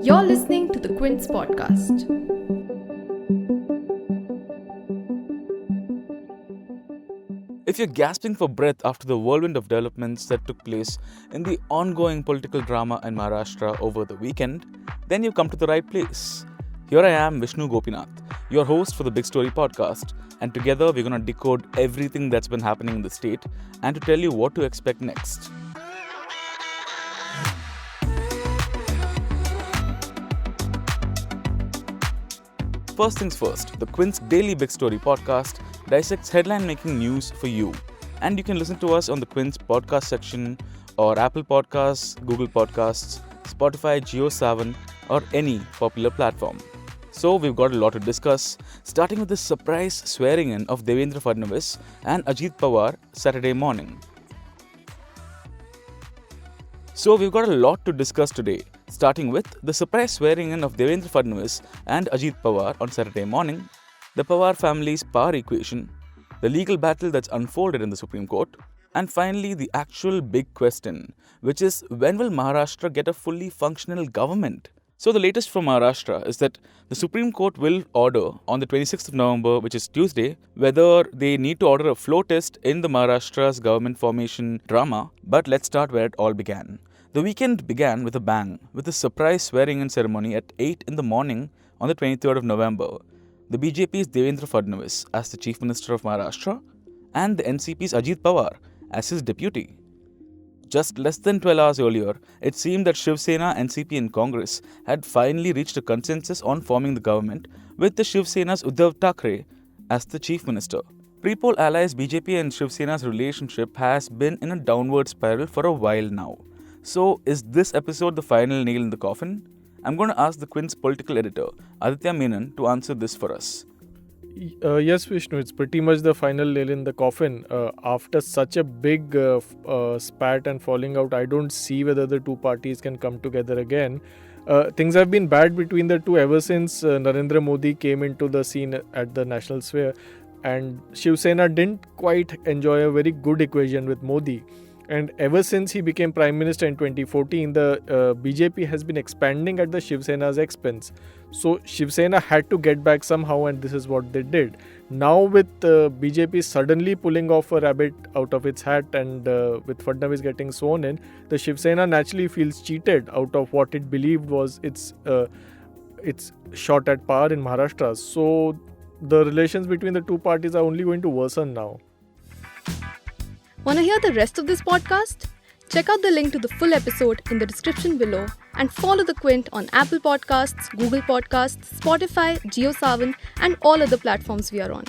You're listening to the Quint's podcast. If you're gasping for breath after the whirlwind of developments that took place in the ongoing political drama in Maharashtra over the weekend, then you've come to the right place. Here I am, Vishnu Gopinath, your host for the Big Story podcast, and together we're going to decode everything that's been happening in the state and to tell you what to expect next. First things first, the Quint's daily Big Story podcast dissects headline-making news for you. And you can listen to us on the Quint's podcast section or Apple Podcasts, Google Podcasts, Spotify, JioSaavn or any popular platform. So we've got a lot to discuss, starting with the surprise swearing-in of Devendra Fadnavis and Ajit Pawar Saturday morning. So we've got a lot to discuss today, starting with the surprise swearing-in of Devendra Fadnavis and Ajit Pawar on Saturday morning, the Pawar family's power equation, the legal battle that's unfolded in the Supreme Court, and finally the actual big question, which is when will Maharashtra get a fully functional government? So the latest from Maharashtra is that the Supreme Court will order on the 26th of November, which is Tuesday, whether they need to order a floor test in the Maharashtra's government formation drama. But let's start where it all began. The weekend began with a bang, with a surprise swearing-in ceremony at 8 in the morning on the 23rd of November. The BJP's Devendra Fadnavis as the Chief Minister of Maharashtra and the NCP's Ajit Pawar as his deputy. Just less than 12 hours earlier, it seemed that Shiv Sena, NCP and Congress had finally reached a consensus on forming the government with the Shiv Sena's Uddhav Thackeray as the Chief Minister. Pre-poll allies BJP and Shiv Sena's relationship has been in a downward spiral for a while now. So, is this episode the final nail in the coffin? I'm going to ask the Quint's political editor, Aditya Menon, to answer this for us. Yes, Vishnu, it's pretty much the final nail in the coffin. After such a big spat and falling out, I don't see whether the two parties can come together again. Things have been bad between the two ever since Narendra Modi came into the scene at the national sphere, and Shiv Sena didn't quite enjoy a very good equation with Modi. And ever since he became Prime Minister in 2014, the BJP has been expanding at the Shiv Sena's expense. So Shiv Sena had to get back somehow, and this is what they did. Now with BJP suddenly pulling off a rabbit out of its hat and with Fadnavis getting sworn in, the Shiv Sena naturally feels cheated out of what it believed was its shot at power in Maharashtra. So the relations between the two parties are only going to worsen now. Want to hear the rest of this podcast? Check out the link to the full episode in the description below and follow the Quint on Apple Podcasts, Google Podcasts, Spotify, JioSaavn and all other platforms we are on.